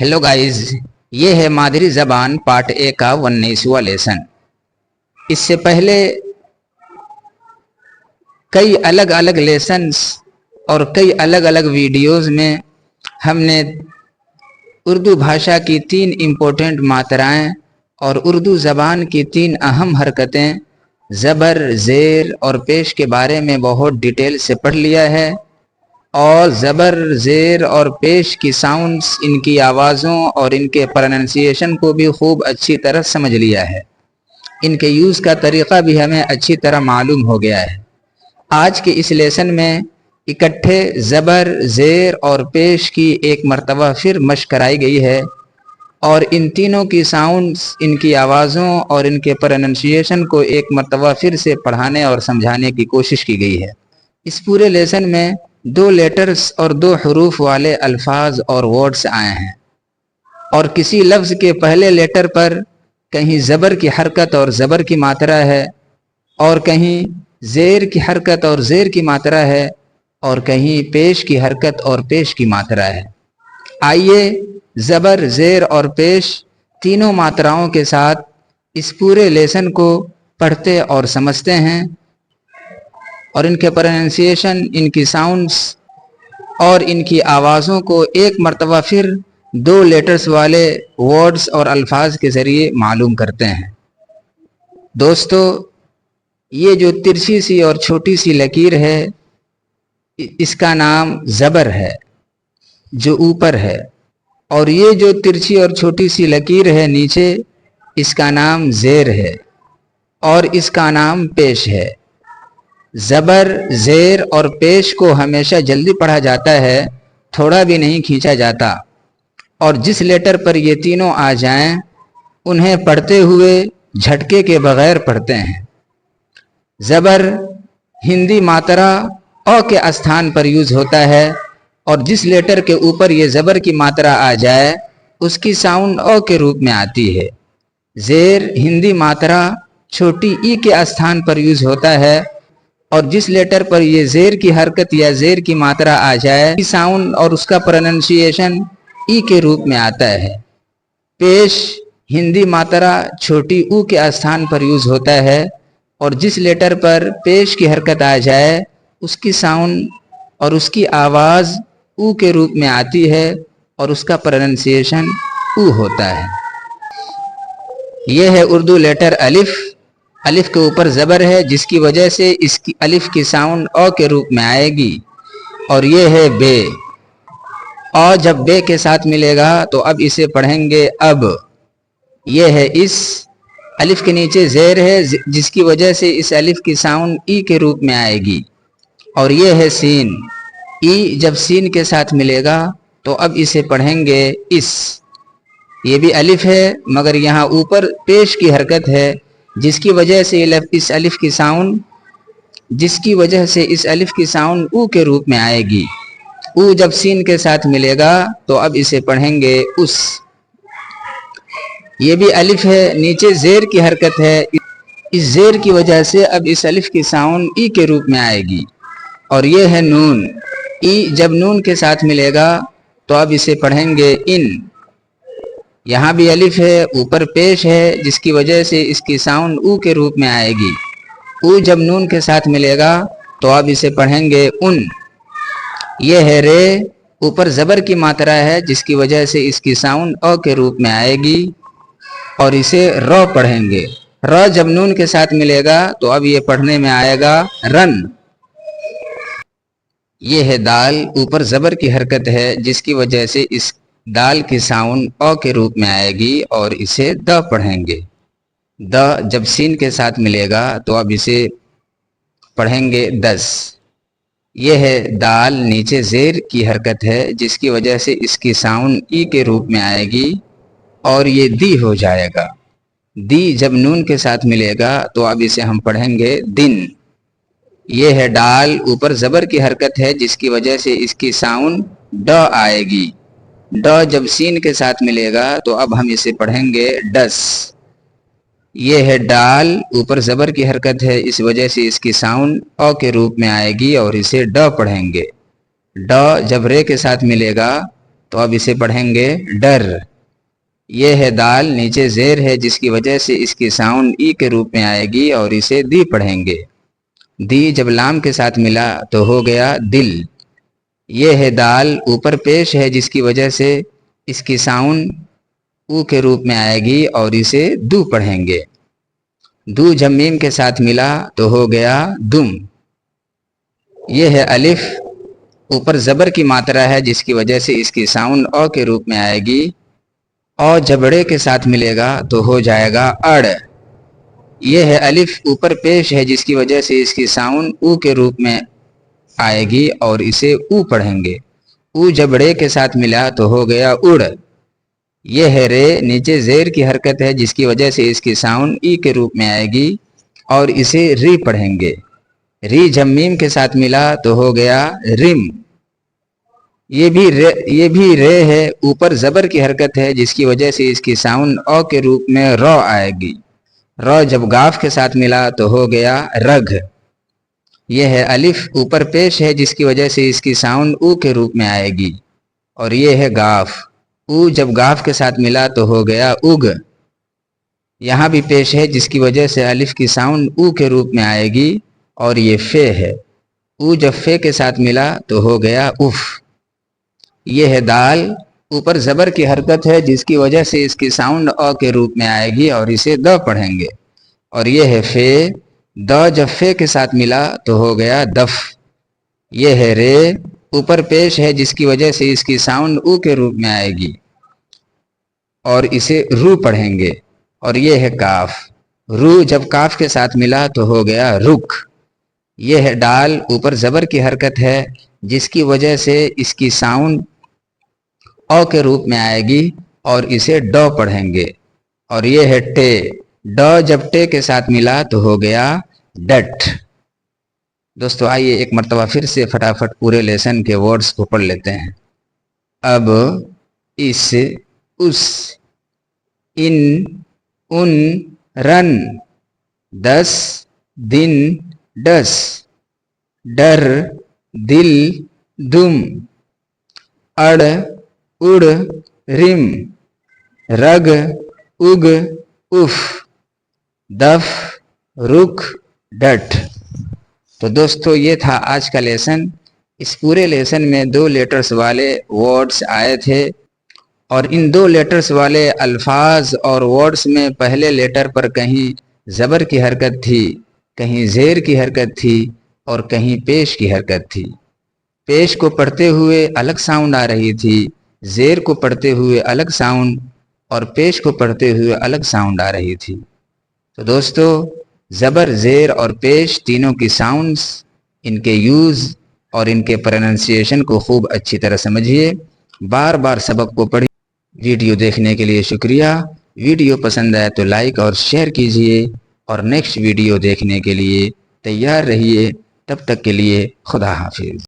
Hello guys, ये है मादरी ज़बान पार्ट ए का 19वां लेसन। इससे पहले कई अलग अलग लेसन्स और कई अलग अलग वीडियोस में हमने उर्दू भाषा की 3 इम्पोर्टेंट मात्राएं और उर्दू ज़बान की 3 अहम हरकतें ज़बर, ज़ेर और पेश के बारे में बहुत डिटेल से पढ़ लिया है और ज़बर, ज़ेर और पेश की साउंड्स, इनकी आवाज़ों और इनके प्रोनंसिएशन को भी खूब अच्छी तरह समझ लिया है। इनके यूज़ का तरीक़ा भी हमें अच्छी तरह मालूम हो गया है। आज के इस लेसन में इकट्ठे ज़बर, ज़ेर और पेश की एक मरतबा फिर मश्क कराई गई है और इन तीनों की साउंड्स, इनकी आवाज़ों और इनके प्रोनंसिएशन को एक मरतबा फिर से पढ़ाने और समझाने की कोशिश की गई है। इस पूरे लेसन में 2 लेटर्स और 2 हरूफ वाले अल्फाज और वर्ड्स आए हैं और किसी लफ्ज़ के पहले लेटर पर कहीं ज़बर की हरकत और ज़बर की मात्रा है और कहीं ज़ेर की हरकत और ज़ेर की मात्रा है और कहीं पेश की हरकत और पेश की मात्रा है। आइए ज़बर, ज़ेर और पेश तीनों मात्राओं के साथ इस पूरे लेसन को पढ़ते और समझते हैं और इनके प्रोनंसिएशन, इनकी साउंड्स और इनकी आवाज़ों को एक मरतबा फिर 2 लेटर्स वाले वर्ड्स और अल्फाज के ज़रिए मालूम करते हैं। दोस्तों, ये जो तिरछी सी और छोटी सी लकीर है, इसका नाम ज़बर है जो ऊपर है, और ये जो तिरछी और छोटी सी लकीर है नीचे, इसका नाम ज़ेर है और इसका नाम पेश है। ज़बर, ज़ेर और पेश को हमेशा जल्दी पढ़ा जाता है, थोड़ा भी नहीं खींचा जाता, और जिस लेटर पर ये तीनों आ जाएं, उन्हें पढ़ते हुए झटके के बगैर पढ़ते हैं। ज़बर हिंदी मात्रा अ के स्थान पर यूज़ होता है और जिस लेटर के ऊपर ये ज़बर की मात्रा आ जाए उसकी साउंड अ के रूप में आती है। ज़ेर हिंदी मात्रा छोटी ई के स्थान पर यूज़ होता है और जिस लेटर पर ये ज़ेर की हरकत या ज़ेर की मात्रा आ जाए, साउंड और उसका प्रोनंसिएशन ई के रूप में आता है। पेश हिंदी मात्रा छोटी ऊ के स्थान पर यूज़ होता है और जिस लेटर पर पेश की हरकत आ जाए उसकी साउंड और उसकी आवाज़ ऊ के रूप में आती है और उसका प्रोनंसिएशन ऊ होता है। यह है उर्दू लेटर अलिफ। अलिफ के ऊपर ज़बर है जिसकी वजह से इसकी अलिफ की साउंड अ के रूप में आएगी। और ये है बे। अ जब बे के साथ मिलेगा तो अब इसे पढ़ेंगे अब। यह है इस। अलिफ के नीचे ज़ेर है जिसकी वजह से इस अलिफ की साउंड ई के रूप में आएगी। और यह है सीन। ई जब सीन के साथ मिलेगा तो अब इसे पढ़ेंगे इस। ये भी अलिफ है मगर यहाँ ऊपर पेश की हरकत है जिसकी वजह से इस अलिफ की साउंड ऊ के रूप में आएगी। ऊ जब सीन के साथ मिलेगा तो अब इसे पढ़ेंगे उस। ये भी अलिफ है, नीचे ज़ेर की हरकत है, इस ज़ेर की वजह से अब इस अलिफ की साउंड ई के रूप में आएगी। और ये है नून। ई जब नून के साथ मिलेगा तो अब इसे पढ़ेंगे इन। यहाँ भी अलिफ है, ऊपर पेश है जिसकी वजह से इसकी साउंड ऊ के रूप में आएगी। ऊ जब नून के साथ मिलेगा तो अब इसे पढ़ेंगे उन। ये है रे, ऊपर ज़बर की मात्रा है जिसकी वजह से इसकी साउंड अ के रूप में आएगी और इसे र पढ़ेंगे। र जब नून के साथ मिलेगा तो अब ये पढ़ने में आएगा रन। ये है दाल, ऊपर ज़बर की हरकत है जिसकी वजह से इस दाल की साउंड अ के रूप में आएगी और इसे द पढ़ेंगे। द जब सीन के साथ मिलेगा तो अब इसे पढ़ेंगे दस। यह है दाल, नीचे ज़ेर की हरकत है जिसकी वजह से इसकी साउंड ई के रूप में आएगी और ये दी हो जाएगा। दी जब नून के साथ मिलेगा तो अब इसे हम पढ़ेंगे दिन। ये है डाल, ऊपर ज़बर की हरकत है जिसकी वजह से इसकी साउंड ड आएगी। ड जब सीन के साथ मिलेगा तो अब हम इसे पढ़ेंगे डस। ये है डाल, ऊपर ज़बर की हरकत है इस वजह से इसकी साउंड अ के रूप में आएगी और इसे ड पढ़ेंगे। ड जब रे के साथ मिलेगा تو اب اسے پڑھیں گے ڈر. یہ ہے دال نیچے زیر ہے جس کی وجہ سے اس کی ساؤنڈ ای کے روپ میں آئے گی اور اسے دی پڑھیں گے. دی جب لام کے ساتھ ملا تو ہو گیا دل. یہ ہے دال اوپر پیش ہے جس کی وجہ سے اس کی ساؤنڈ او کے روپ میں آئے گی اور اسے دو پڑھیں گے. دو جب میم کے ساتھ ملا تو ہو گیا دم. یہ ہے الف اوپر زبر کی ماترا ہے جس کی وجہ سے اس کی ساؤنڈ او کے روپ میں آئے گی. او جبڑے کے ساتھ ملے گا تو ہو جائے گا اڑ. یہ ہے الف اوپر پیش ہے جس کی وجہ سے اس کی ساؤنڈ او کے روپ میں آئے گی اور اسے او پڑھیں گے. او جبڑے کے ساتھ ملا تو ہو گیا اڑ. یہ ہے رے نیچے زیر کی حرکت ہے جس کی وجہ سے اس کی ساؤنڈ ای کے روپ میں آئے گی اور اسے ری پڑھیں گے. ری جب میم کے ساتھ ملا تو ہو گیا رم. یہ بھی رے ہے اوپر زبر کی حرکت ہے جس کی وجہ سے اس کی ساؤنڈ او کے روپ میں رو آئے گی. رو جب گاف کے ساتھ ملا تو ہو گیا رگھ. یہ ہے الف اوپر پیش ہے جس کی وجہ سے اس کی ساؤنڈ او کے روپ میں آئے گی اور یہ ہے گاف. او جب گاف کے ساتھ ملا تو ہو گیا اگ. یہاں بھی پیش ہے جس کی وجہ سے الف کی ساؤنڈ او کے روپ میں آئے گی اور یہ فے ہے. او جب فے کے ساتھ ملا تو ہو گیا اف. یہ ہے دال اوپر زبر کی حرکت ہے جس کی وجہ سے اس کی ساؤنڈ او کے روپ میں آئے گی اور اسے د پڑھیں گے اور یہ ہے فے. د جب فے کے ساتھ ملا تو ہو گیا دف. یہ ہے رے اوپر پیش ہے جس کی وجہ سے اس کی ساؤنڈ او کے روپ میں آئے گی اور اسے رو پڑھیں گے اور یہ ہے کاف. رو جب کاف کے ساتھ ملا تو ہو گیا رک. یہ ہے ڈال اوپر زبر کی حرکت ہے جس کی وجہ سے اس کی ساؤنڈ او کے روپ میں آئے گی اور اسے ڈو پڑھیں گے اور یہ ہے ٹے. ڈو جب ٹے کے ساتھ ملا تو ہو گیا ڈٹ. دوستو آئیے ایک مرتبہ پھر سے فٹافٹ پورے لیسن کے ورڈز کو پڑھ لیتے ہیں. اب اس اس ان ان رن 10 دن ڈس ڈر دل دم اڑ اڑ رم رگ اگ اف دف رک ڈٹ. تو دوستو یہ تھا آج کا لیسن. اس پورے لیسن میں 2 لیٹرز والے ورڈز آئے تھے اور ان 2 لیٹرز والے الفاظ اور ورڈز میں پہلے لیٹر پر کہیں زبر کی حرکت تھی, کہیں زیر کی حرکت تھی اور کہیں پیش کی حرکت تھی. پیش کو پڑھتے ہوئے الگ ساؤنڈ آ رہی تھی, زیر کو پڑھتے ہوئے الگ ساؤنڈ اور پیش کو پڑھتے ہوئے الگ ساؤنڈ آ رہی تھی. تو دوستو زبر زیر اور پیش تینوں کی ساؤنڈز, ان کے یوز اور ان کے پروننسیشن کو خوب اچھی طرح سمجھیے. بار بار سبق کو پڑھیں. ویڈیو دیکھنے کے لیے شکریہ. ویڈیو پسند آئے تو لائک اور شیئر کیجیے اور نیکسٹ ویڈیو دیکھنے کے لیے تیار رہیے. تب تک کے لیے خدا حافظ.